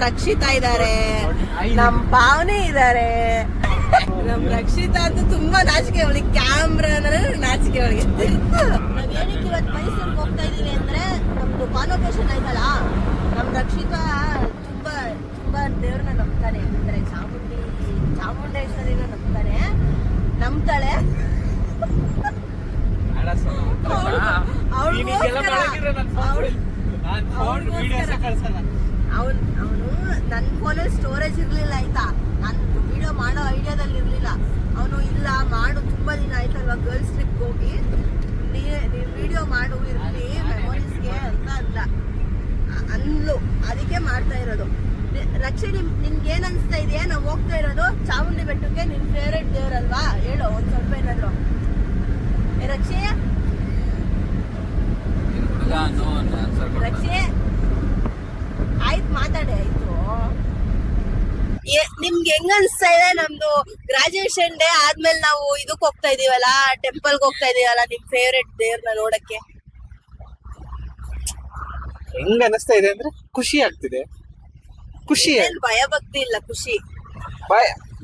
ರಕ್ಷಿತಾ ಇದಾರೆ, ನಮ್ ಭಾವನೆ ಇದಾರೆ. ನಮ್ ರಕ್ಷಿತಾ ಅಂತೂ ತುಂಬಾ ನಾಚಿಕೆ ಅವಳಿಗೆ, ಕ್ಯಾಮ್ರಾ ಅಂದ್ರೆ ನಾಚಿಕೆ ಅವಳಿಗೆ. ನಾವೇನಕ್ಕೆ ಇವತ್ತು ಮೈಸೂರಿಗೆ ಹೋಗ್ತಾ ಇದೀವಿ ಅಂದ್ರೆ ನಮ್ದು ಕಾನ್ವೊಕೇಶನ್ ಆಯ್ತಲ್ಲ, ನಮ್ ರಕ್ಷಿತಾ ತುಂಬಾ ತುಂಬಾ ದೇವ್ರನ್ನ ನಂಬ್ತಾನೆ. ಅಂದ್ರೆ ಚಾಮುಂಡೇಶ್ವರಿನ ನಂಬ್ತಾಳೆ. ಅವನು ನನ್ನ ಫೋನಲ್ಲಿ ಸ್ಟೋರೇಜ್ ಇರ್ಲಿಲ್ಲ ಆಯ್ತಾ, ನಾನು ವಿಡಿಯೋ ಮಾಡೋ ಐಡಿಯಾದಲ್ಲಿ ಇರ್ಲಿಲ್ಲ. ಅವನು ಇಲ್ಲ ಮಾಡು, ತುಂಬಾ ದಿನ ಆಯ್ತಲ್ವಾ ಗರ್ಲ್ಸ್ ಟ್ರಿಪ್ ಹೋಗಿ, ನೀನ್ ವಿಡಿಯೋ ಮಾಡು ಇರ್ಲಿ ಮೆಮೊರೀಸ್ಗೆ ಅಂತ ಅಂದ್ಲು. ಅದಕ್ಕೆ ಮಾಡ್ತಾ ಇರೋದು. ರಕ್ಷಿ, ನಿನ್ಗೆ ಏನ್ ಅನ್ಸ್ತಾ ಇದೆಯಾ ನಾವು ಹೋಗ್ತಾ ಇರೋದು ಚಾಮುಂಡಿ ಬೆಟ್ಟಕ್ಕೆ? ನಿನ್ ಫೇವ್ರೇಟ್ ದೇವ್ರಲ್ವಾ, ಹೇಳು ಒಂದ್ ಸ್ವಲ್ಪ ಏನಾದ್ರು. ರಕ್ಷಿ ರಕ್ಷಿ ಆಯ್ತು, ಮಾತಾಡಿ ಆಯ್ತು. ನಿಮ್ಗೆ ಹೆಂಗ ಅನ್ಸ್ತಾ ಇದೆ? ನಮ್ದು ಗ್ರಾಜುಯೇಷನ್ ಡೇ ಆದ್ಮೇಲೆ ನಾವು ಇದಕ್ ಹೋಗ್ತಾ ಇದೀವಲ್ಲ, ಟೆಂಪಲ್ಗೆ ಹೋಗ್ತಾ ಇದೀವಲ್ಲ, ನಿಮ್ ಫೇವ್ರೇಟ್ ದೇವ್ರನ್ನ ನೋಡಕ್ಕೆ ಹೆಂಗ ಅನಿಸ್ತಾ ಇದೆ ಅಂದ್ರೆ ಖುಷಿ ಆಗ್ತಿದೆ. ಖುಷಿ, ಭಯ ಭಕ್ತಿ ಇಲ್ಲ, ಖುಷಿ.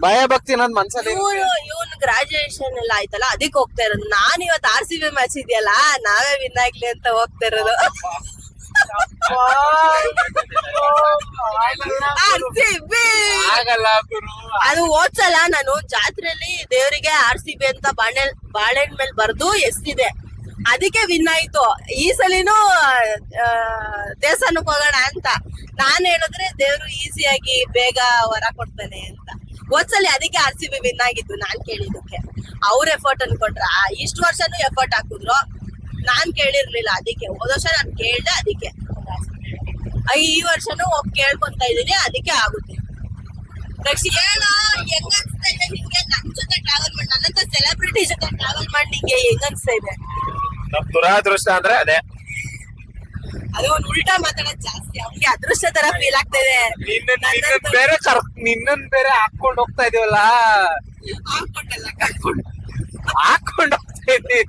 ಭಯ ಭಕ್ತಿ ಅನ್ನೋದು ಮನ್ಸಲ್ಲಿ. ಇವನ್ ಗ್ರಾಜುಯೇಷನ್ ಎಲ್ಲ ಆಯ್ತಲ್ಲ, ಅದಕ್ಕೆ ಹೋಗ್ತಾ ಇರೋದು. ನಾನ್ ಇವತ್ತು RCB ಮ್ಯಾಚ್ ಇದೆಯಲ್ಲ, ನಾವೇ ವಿನ್ ಆಗ್ಲಿ ಅಂತ ಹೋಗ್ತಾ ಇರೋದು. ಅದು ಓದ್ಸಲ್ಲ ನಾನು ಜಾತ್ರೆಯಲ್ಲಿ ದೇವರಿಗೆ RCB ಅಂತ ಬಾಳೆಹಣ್ಣು ಮೇಲೆ ಬರ್ದು ಎಸ್ತಿದೆ, ಅದಕ್ಕೆ ವಿನ್ ಆಯ್ತು. ಈ ಸಲಿನೂ ದೇವಸ್ಥಾನಕ್ಕೆ ಹೋಗೋಣ ಅಂತ ನಾನ್ ಹೇಳಿದ್ರೆ ದೇವ್ರು ಈಸಿಯಾಗಿ ಬೇಗ ವರ ಕೊಡ್ತಾನೆ ಅಂತ. ಹೋದ್ಸಲಿ ಅದಕ್ಕೆ RCB ವಿನ್ ಆಗಿದ್ದು ನಾನ್ ಕೇಳಿದಕ್ಕೆ. ಅವ್ರ ಎಫರ್ಟ್ ಅನ್ಕೊಂಡ್ರ, ಇಷ್ಟು ವರ್ಷನೂ ಎಫರ್ಟ್ ಹಾಕಿದ್ರು, ನಾನ್ ಕೇಳಿರ್ಲಿಲ್ಲ. ಅದಕ್ಕೆ ಹೋದ ವರ್ಷ ನಾನ್ ಕೇಳ್ದೆ, ಅದಕ್ಕೆ ಈ ವರ್ಷನೂ ಹೋಗಿ ಕೇಳ್ಕೊಂತ ಇದೀನಿ, ಅದಕ್ಕೆ ಆಗುತ್ತೆ. ರಕ್ಷಿ ಹೇಳು, ಹೆಂಗ ಅನ್ಸ್ತಾ ಇದೆ ನಿಂಗೆ ನನ್ ಜೊತೆ ಟ್ರಾವೆಲ್ ಮಾಡಿ, ನನ್ನಂತ ಸೆಲೆಬ್ರಿಟಿ ಜೊತೆ ಟ್ರಾವೆಲ್ ಮಾಡಿ ನಿಂಗೆ ಹೆಂಗ ಅನ್ಸ್ತಾ ಇದೆ? ದುರಾದೃಷ್ಟ ಅಂದ್ರೆ ಅದೇ, ಅದು ಒಂದು ಉಲ್ಟಾ ಮಾತಾಡೋದು ಜಾಸ್ತಿ. ಅವ್ನಿಗೆ ಅದೃಷ್ಟ ತರ ಫೀಲ್ ಆಗ್ತಾ ಇದೆ. ನಿನ್ನನ್ ಬೇರೆ ಹಾಕೊಂಡ್ ಹೋಗ್ತಾ ಇದೀವಲ್ಲ, ಹಾಕೊಂಡಲ್ಲ ಕರ್ಕೊಂಡು ಹೋಗ್ತಾ ಇದ್ದೀವಿ.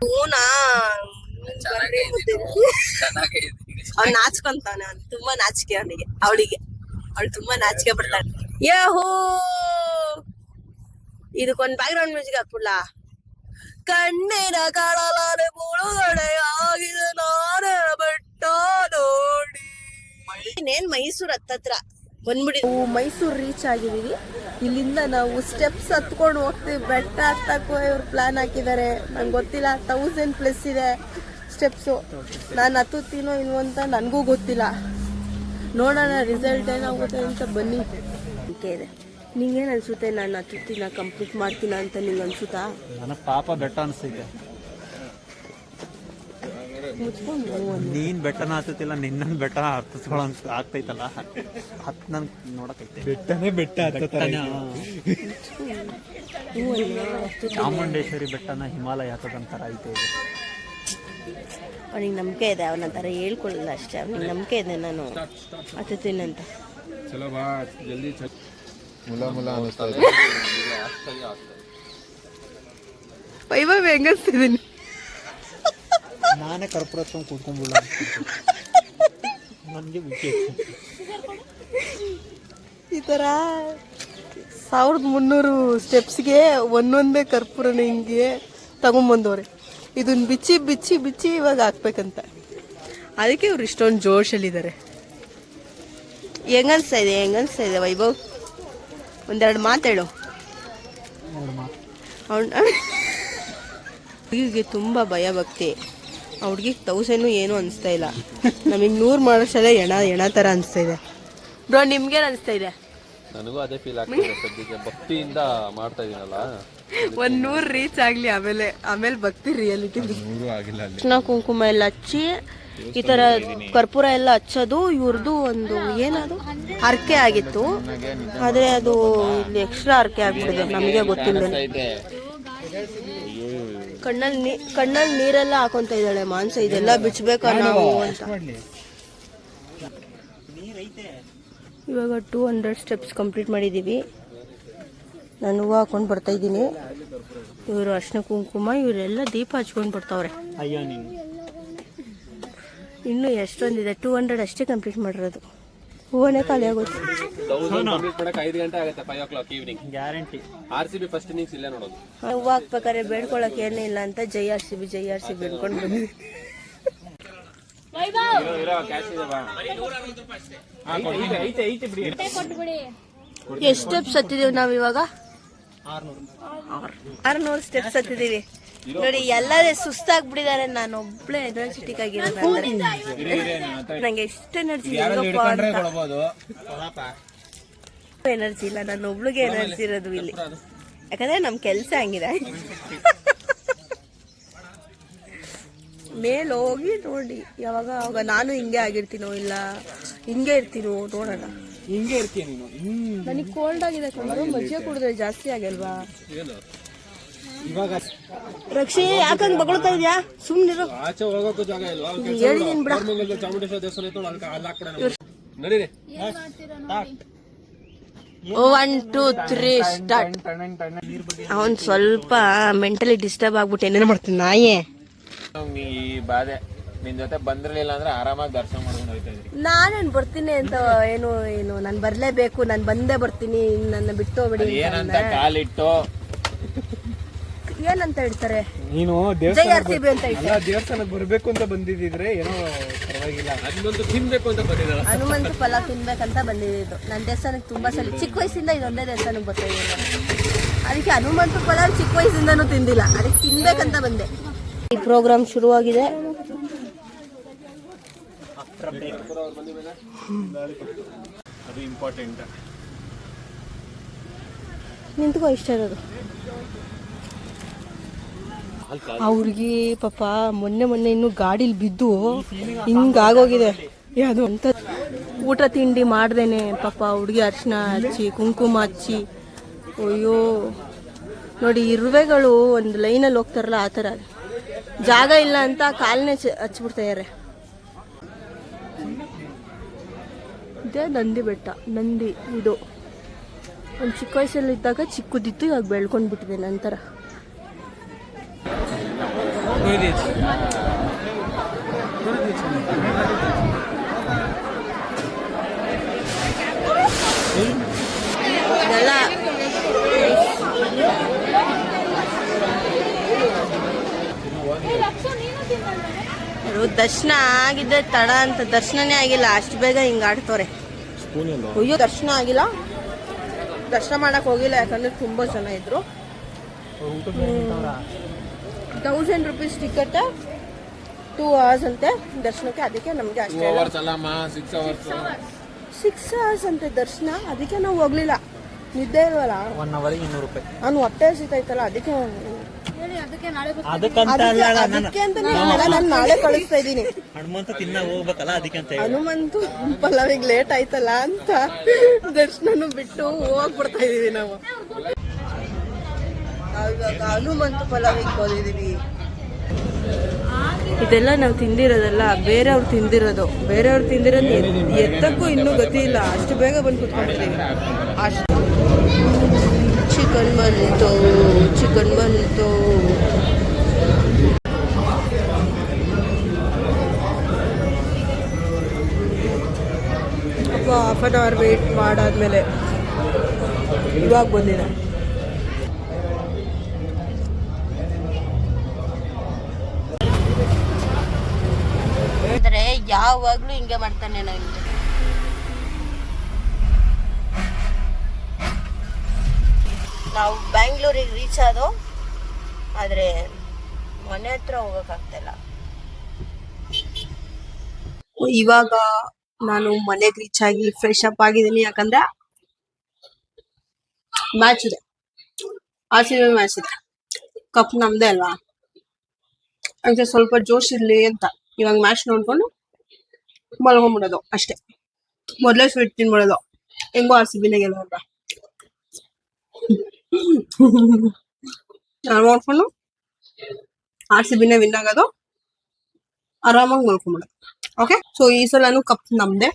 ಅವ್ನು ನಾಚ್ಕೊಂತಾನೆ, ಅವ್ನು ತುಂಬಾ ನಾಚಿಕೆ ಅವನಿಗೆ. ಅವಳು ತುಂಬಾ ನಾಚಿಕೆ ಪಡ್ತಾಳೆ. ಯಹೋ, ಇದಕ್ಕೊಂದು ಬ್ಯಾಕ್ ಗ್ರೌಂಡ್ ಮ್ಯೂಸಿಕ್ ಹಾಕ್ಬಿಡ್ಲ? ಕಣ್ಣಿನ ಕಡಲಾರೆ ಮುಳುಗಡೆ ಆಗಿದೆ ನಾನೇ ಬೆಟ್ಟ ನೋಡಿ. ಇನ್ನೇನ್ ಮೈಸೂರ್ ಹತ್ತತ್ರ ಬಂದ್ಬಿಡಿ. ಮೈಸೂರು ರೀಚ್ ಆಗಿದೀವಿ. ಇಲ್ಲಿಂದ ನಾವು ಸ್ಟೆಪ್ಸ್ ಹತ್ಕೊಂಡು ಹೋಗ್ತೀವಿ. ಬೆಟ್ಟ ಹತ್ತಕ್ಕೂ ಇವ್ರು ಪ್ಲಾನ್ ಹಾಕಿದ್ದಾರೆ. ನಂಗೆ ಗೊತ್ತಿಲ್ಲ, 1000+ ಇದೆ ಸ್ಟೆಪ್ಸು. ನಾನು ಹತ್ತುತ್ತೀನೋ ಇಲ್ವೋ ಅಂತ ನನಗೂ ಗೊತ್ತಿಲ್ಲ. ನೋಡೋಣ ರಿಸಲ್ಟ್ ಏನಾಗುತ್ತೆ ಅಂತ. ಬನ್ನಿ. ಇದೆ, ನಿಂಗೇನು ಅನ್ಸುತ್ತೆ? ನಾನು ಹತ್ತುತ್ತೀನ ಕಂಪ್ಲೀಟ್ ಮಾಡ್ತೀನ ಅಂತ ನಿಂಗೆ ಅನ್ಸುತ್ತಾ? ನನಗೆ ಪಾಪ ಬೆಟ್ಟ ಅನಿಸ್ತೈತೆ. ನೀನ್ ಬೆಟ್ಟನ ಹತ್ತುತ್ತಿಲ್ಲ, ನಿನ್ನ ಬೆಟ್ಟ ಹತ್ತಿಸ್ಕೊಳ್ಳೋ ಆಗ್ತೈತಲ್ಲ, ನನ್ ನೋಡಕೈತೆ. ಬೆಟ್ಟನೇ ಬೆಟ್ಟ ಚಾಮುಂಡೇಶ್ವರಿ ಬೆಟ್ಟನ ಹಿಮಾಲಯ ಹತ್ತದಂತರ ಐತೆ. ಅವನಿಗೆ ನಂಬಿಕೆ ಇದೆ, ಅವನ ಥರ ಹೇಳ್ಕೊಳ್ಳಲ್ಲ ಅಷ್ಟೇ. ಅವನಿಗೆ ನಂಬಿಕೆ ಇದೆ ನಾನು ಹತ್ತುತ್ತೀನಂತ. ವೈಭವ್ ಹೆಂಗಸ್ತಿದ್ದೀನಿ. ನಾನೇ ಕರ್ಪೂರ ಕೂತ್ಕೊಂಡ್ಬಿಡ, ನನಗೆ ಈ ಥರ 1300 ಸ್ಟೆಪ್ಸ್ಗೆ ಒಂದೊಂದೇ ಕರ್ಪೂರನ ಹಿಂಗೆ ತಗೊಂಬಂದವ್ರೆ. ಇದನ್ನ ಬಿಚ್ಚಿ ಬಿಚ್ಚಿ ಬಿಚ್ಚಿ ಇವಾಗ ಹಾಕ್ಬೇಕಂತ. ಅದಕ್ಕೆ ಇವ್ರು ಇಷ್ಟೊಂದು ಜೋಶಲ್ಲಿದ್ದಾರೆ. ಹೆಂಗನ್ಸ್ತಾ ಇದೆ ವೈಭವ್? ಒಂದೆರಡು ಮಾತೇಳು. ಹುಡುಗಿಗೆ ತುಂಬ ಭಯ ಭಕ್ತಿ. ಆ ಹುಡುಗಿಗೆ 1000 ಏನೂ ಅನಿಸ್ತಾ ಇಲ್ಲ. ನಮಗೆ 100 ಮಾಡೋಷ್ಟಲ್ಲೇ ಎಣ ಥರ ಅನಿಸ್ತಾ ಇದೆ. ಬ್ರೋ, ನಿಮ್ಗೇನು ಅನಿಸ್ತಾ ಇದೆ? ನನಗೂ ಅದೇ ಫೀಲ್ ಆಗ್ತಿದೆ. ಸದ್ಯಕ್ಕೆ ಭಕ್ತಿಯಿಂದ ಮಾಡ್ತಾ ಇದೀನಲ್ಲ, 100 ರೀಚ್ ಆಗಲಿ, ಆಮೇಲೆ ಭಕ್ತಿ ರಿಯಾಲಿಟಿ. ಕೃಷ್ಣ ಕುಂಕುಮ ಎಲ್ಲ ಹಚ್ಚಿ ಈ ಥರ ಕರ್ಪೂರ ಎಲ್ಲ ಹಚ್ಚೋದು ಇವ್ರದ್ದು ಒಂದು ಏನದು ಹರಕೆ ಆಗಿತ್ತು. ಆದರೆ ಅದು ಇಲ್ಲಿ ಎಕ್ಸ್ಟ್ರಾ ಹರಕೆ ಆಗ್ಬಿಟ್ಟಿದೆ, ನಮಗೆ ಗೊತ್ತಿಲ್ಲ. ಕಣ್ಣಲ್ಲಿ ನೀರೆಲ್ಲ ಹಾಕೊಂತ ಇದ್ದಾಳೆ ಮಾನ್ಸ. ಇದೆಲ್ಲ ಬಿಚ್ಚಬೇಕಾ ನಾವು ಅಂತ. ಇವಾಗ 200 ಸ್ಟೆಪ್ಸ್ ಕಂಪ್ಲೀಟ್ ಮಾಡಿದ್ದೀವಿ. ನಾನು ಹೂವು ಹಾಕೊಂಡು ಬರ್ತಾಯಿದ್ದೀನಿ. ಇವರು ಅರ್ಶಿನ ಕುಂಕುಮ, ಇವರೆಲ್ಲ ದೀಪ ಹಚ್ಕೊಂಡು ಬರ್ತಾವ್ರೆ. ಇನ್ನು ಎಷ್ಟೊಂದಿದೆ, 200 ಅಷ್ಟೇ ಕಂಪ್ಲೀಟ್ ಮಾಡಿರೋದು. ಹೂವನೇ ಖಾಲಿ ಆಗುತ್ತೆ. 1000 ಕಂಪ್ಲೀಟ್ ಮಾಡಕ್ಕೆ 5 ಗಂಟೆ ಆಗುತ್ತೆ. 5 o'clock evening. Guarantee. RCB first innings ಇಲ್ಲೇ ನೋಡೋದು. ಹೂವು ಹಾಕ್ಬೇಕಾದ್ರೆ ಬೇಡ್ಕೊಳಕ್ ಏನೇ ಇಲ್ಲ ಅಂತ ಜೈ ಆರ್ ಸಿ ಬಿ ಬೇಡ್ಕೊಂಡು ಬಂದ್ವಿ. ಎಷ್ಟು ಸ್ಟೆಪ್ಸ್ ಹತ್ತಿದೀವಿ ನಾವ್ ಇವಾಗ? 600 ಸ್ಟೆಪ್ಸ್ ಹತ್ತಿದೀವಿ. ನೋಡಿ ಎಲ್ಲರೇ ಸುಸ್ತಾಗ್ಬಿಟ್ಟಿದ್ದಾರೆ. ನಾನು ಒಬ್ಳೆ ಎನರ್ಜೆಟಿಕ್ ಆಗಿರೋದು. ನಂಗೆ ಎಷ್ಟು ಎನರ್ಜಿ ಎನರ್ಜಿ ಇಲ್ಲ, ನಾನು ಒಬ್ಳಿಗೆ ಎನರ್ಜಿ ಇರೋದು ಇಲ್ಲಿ. ಯಾಕಂದ್ರೆ ನಮ್ ಕೆಲ್ಸ ಹಂಗಿದೆ. ಮೇಲ್ ಹೋಗಿ ನೋಡಿ ಯಾವಾಗ ಅವಾಗ ನಾನು ಹಿಂಗೆ ಆಗಿರ್ತೀನೋ ಇಲ್ಲ ಹಿಂಗೆ ಇರ್ತೀನೋ ನೋಡೋಣ. ಹಿಂಗೆ ಇರ್ತೀಯ ನೀನು. ನನಗೆ ಕೋಲ್ಡ್ ಆಗಿದೆ ಕೊಂಡ್ರು, ಮಜ್ಜಿಗೆ ಕುಡಿದ್ರೆ ಜಾಸ್ತಿ ಆಗಲ್ವಾ? ಇವಾಗ ರಕ್ಷಿ ಯಾಕಂಗ್ ಬಗಳ್ತಾ ಇದ್ಯಾ? ಸುಮ್ನಿರು. ಆಚೆ ಹೋಗೋಕ್ಕೂ ಜಾಗ ಇಲ್ವಾ? ಹೇಳಿದೀನಿ ಬಿಡ. ಚಾಮುಂಡೇಶ್ವರಿ ದೇವಸ್ಥಾನ ಇತ್ತು, ಅಲ್ಲಿ ಹಾಕ್ಬಿಡೋಣ. ನಡೀರಿ. 1 2 3 ಸ್ಟಾರ್ಟ್. ಅವನ್ ಸ್ವಲ್ಪ ಮೆಂಟಲಿ ಡಿಸ್ಟರ್ಬ್ ಆಗ್ಬಿಟ್ಟು ಏನೇನು ಮಾಡ್ತೀನಿ ನಾಯೇ. ಈ ಬಾಧೆ ನಿನ್ ಜೊತೆ ಬಂದಿರ್ಲಿಲ್ಲ ಅಂದ್ರೆ ಆರಾಮಾಗಿ ದರ್ಶನ ಮಾಡ್ಕೊಂಡು ಹೋಯ್ತಾ ಇದ್ರಿ. ನಾನೇನ್ ಬರ್ತೀನಿ ಅಂತ ಏನು ನಾನು ಬರ್ಲೇಬೇಕು, ನಾನು ಬಂದೇ ಬರ್ತೀನಿ, ನನ್ನ ಬಿಟ್ಟು ಹೋಗ್ಬಿಡಿ ಏನಂತ ಕಾಲಿಟ್ಟು ಏನಂತ ಹೇಳ್ತಾರೆ? ನೀನು ಜೈ ಆರ್ ಸಿ ಬಿ ಅಂತ ಹೇಳ್ತಾರೆ. ದೇವಸ್ಥಾನಕ್ಕೆ ಬರ್ಬೇಕು ಅಂತ ಬಂದಿದ್ರೆ ಏನೋ ಪರವಾಗಿಲ್ಲ. ಅದನ್ನೊಂದು ತಿನ್ಬೇಕು ಅಂತ ಬಂದಿದ್ದಲ್ಲ. ಹನುಮಂತ ಫಲ ತಿನ್ಬೇಕಂತ ಬಂದಿದ್ದು. ನನ್ನ ದೇವಸ್ಥಾನಕ್ಕೆ ತುಂಬಾ ಸಲ ಚಿಕ್ಕ ವಯಸ್ಸಿಂದ ಇದೊಂದೇ ದೇವಸ್ಥಾನಕ್ಕೆ ಬರ್ತಾ ಇದ್ದೀನಿ. ಅದಕ್ಕೆ ಹನುಮಂತ ಫಲ ಚಿಕ್ಕ ವಯಸ್ಸಿಂದನೂ ತಿಂದಿಲ್ಲ, ಅದಕ್ಕೆ ತಿನ್ಬೇಕಂತ ಬಂದೆ. ಈ ಪ್ರೋಗ್ರಾಮ್ ಶುರುವಾಗಿದೆ. ಅದು ಇಂಪಾರ್ಟೆಂಟ್. ನಿಂತ್ಕೋ, ಇಷ್ಟ ಇರೋದು. ಅವ್ರಿಗೆ ಪಾಪ ಮೊನ್ನೆ ಇನ್ನು ಗಾಡಿಲಿ ಬಿದ್ದು ಹಿಂಗಾಗೋಗಿದೆ. ಯಾವುದು ಅಂತ ಊಟ ತಿಂಡಿ ಮಾಡ್ದೇನೆ ಪಾಪ ಹುಡುಗಿ ಅರ್ಶಿನ ಹಚ್ಚಿ ಕುಂಕುಮ ಹಚ್ಚಿ. ಅಯ್ಯೋ ನೋಡಿ, ಇರುವೆಗಳು ಒಂದು ಲೈನಲ್ಲಿ ಹೋಗ್ತಾರಲ್ಲ ಆ ಥರ. ಜಾಗ ಇಲ್ಲ ಅಂತ ಕಾಲನ್ನೇ ಹಚ್ಬಿಡ್ತಾ ಇದ್ದಾರೆ. ಇದೇ ನಂದಿ ಬೆಟ್ಟ. ನಂದಿ ಇದು ಒಂದು ಚಿಕ್ಕ ವಯಸ್ಸಲ್ಲಿದ್ದಾಗ ಚಿಕ್ಕದಿತ್ತು, ಇವಾಗ ಬೆಳ್ಕೊಂಡು ಬಿಟ್ಟಿದೆ ನಂತರ. ಇದೆಲ್ಲ ದರ್ಶನ ಆಗಿದೆ ತಡ ಅಂತ ದರ್ಶನನೇ ಆಗಿಲ್ಲ, ಅಷ್ಟು ಬೇಗ ಹಿಂಗ ಆಡ್ತವ್ರೆ. ಅಯ್ಯೋ ದರ್ಶನ ಆಗಿಲ್ಲ, ದರ್ಶನ ಮಾಡಕ್ ಹೋಗಿಲ್ಲ, ಯಾಕಂದ್ರೆ ತುಂಬಾ ಜನ ಇದ್ರು. 1000 rupees ಟಿಕೆಟ್, 2 hours ಅಂತೆ ದರ್ಶನಕ್ಕೆ. ಅದಕ್ಕೆ ನಮ್ಗೆ ಅಷ್ಟೇ 6 hours ಅಂತೆ ದರ್ಶನ. ಅದಕ್ಕೆ ನಾವು ಹೋಗ್ಲಿಲ್ಲ, ನಿದ್ದೆ ಇಲ್ವಲ್ಲ. 1 ಅವರಿಗೆ 200 ರೂಪಾಯಿ. ಅವ್ನು ಹೊಟ್ಟೆ ಹಸಿತೈತಲ್ಲ, ಅದಕ್ಕೆ ಅದಕ್ಕೆ ಅಂತ ನಾನು ನಾಳೆ ಕಳಿಸ್ತಾ ಇದ್ದೀನಿ. ಹನುಮಂತ ತಿನ್ನ ಹೋಗ್ಬೇಕಲ್ಲ, ಅದಕ್ಕೆ ಅಂತ. ಹನುಮಂತು ಪಲ್ಲವಿಗೆ ಲೇಟ್ ಆಯ್ತಲ್ಲ ಅಂತ ದರ್ಶನನು ಬಿಟ್ಟು ಹೋಗ್ಬಿಡ್ತಾ ಇದೀವಿ ನಾವು. ಇವಾಗ ಹನುಮಂತು ಪಲ್ಲವಿಗೆ ಬಂದಿದೀವಿ. ಇದೆಲ್ಲ ನಾವು ತಿಂದಿರೋದಲ್ಲ, ಬೇರೆಯವ್ರು ತಿಂದಿರೋದು. ಬೇರೆಯವ್ರು ತಿಂದಿರೋದು ಎತ್ತಕ್ಕೂ ಇನ್ನೂ ಗತಿ ಇಲ್ಲ, ಅಷ್ಟು ಬೇಗ ಬಂದು ಕುತ್ಕೊಂಡಿದ್ದೀವಿ. ಅಷ್ಟು ಚಿಕನ್ ಬಂತು. ಹಾಫ್ ಆನ್ ಅವರ್ ವೇಟ್ ಮಾಡಾದ್ಮೇಲೆ ಇವಾಗ ಬಂದಿದೆ. ಅಂದ್ರೆ ಯಾವಾಗ್ಲೂ ಹಿಂಗೆ ಮಾಡ್ತಾನೆ ನನಗೆ. ನಾವು ಬ್ಯಾಂಗ್ಳೂರಿಗೆ ರೀಚ್ ಆದೋ, ಆದರೆ ಮನೆ ಹತ್ರ ಹೋಗೋಕ್ಕಾಗ್ತಿಲ್ಲ. ಇವಾಗ ನಾನು ಮನೆಗೆ ರೀಚ್ ಆಗಿ ಫ್ರೆಶ್ ಅಪ್ ಆಗಿದ್ದೀನಿ. ಯಾಕಂದ್ರೆ ಮ್ಯಾಚ್ ಇದೆ, RCB ಮ್ಯಾಚ್ ಇದೆ, ಕಪ್ ನಮ್ದೇ ಅಲ್ವಾ. ಅದಕ್ಕೆ ಸ್ವಲ್ಪ ಜೋಶ್ ಇರ್ಲಿ ಅಂತ ಇವಾಗ ಮ್ಯಾಚ್ ನೋಡ್ಕೊಂಡು ಮಲ್ಕೊಂಡ್ಬಿಡೋದು ಅಷ್ಟೇ. ಮೊದಲೇ ಸ್ವೀಟ್ ತಿನ್ಬಿಡೋದು, ಹೆಂಗೋ RCBನೇ ಗೆಲ್ಲೋಲ್ವಾ. ನೋಡ್ಕೊಂಡು RCBನೇ ವಿನ್ ಆಗೋದು, ಆರಾಮಾಗಿ ಮಲ್ಕೊಂಡ್ಬಿಡೋದು. ಓಕೆ, ಸೊ ಈ ಸಲನು ಕಪ್ ನಮ್ದೆ.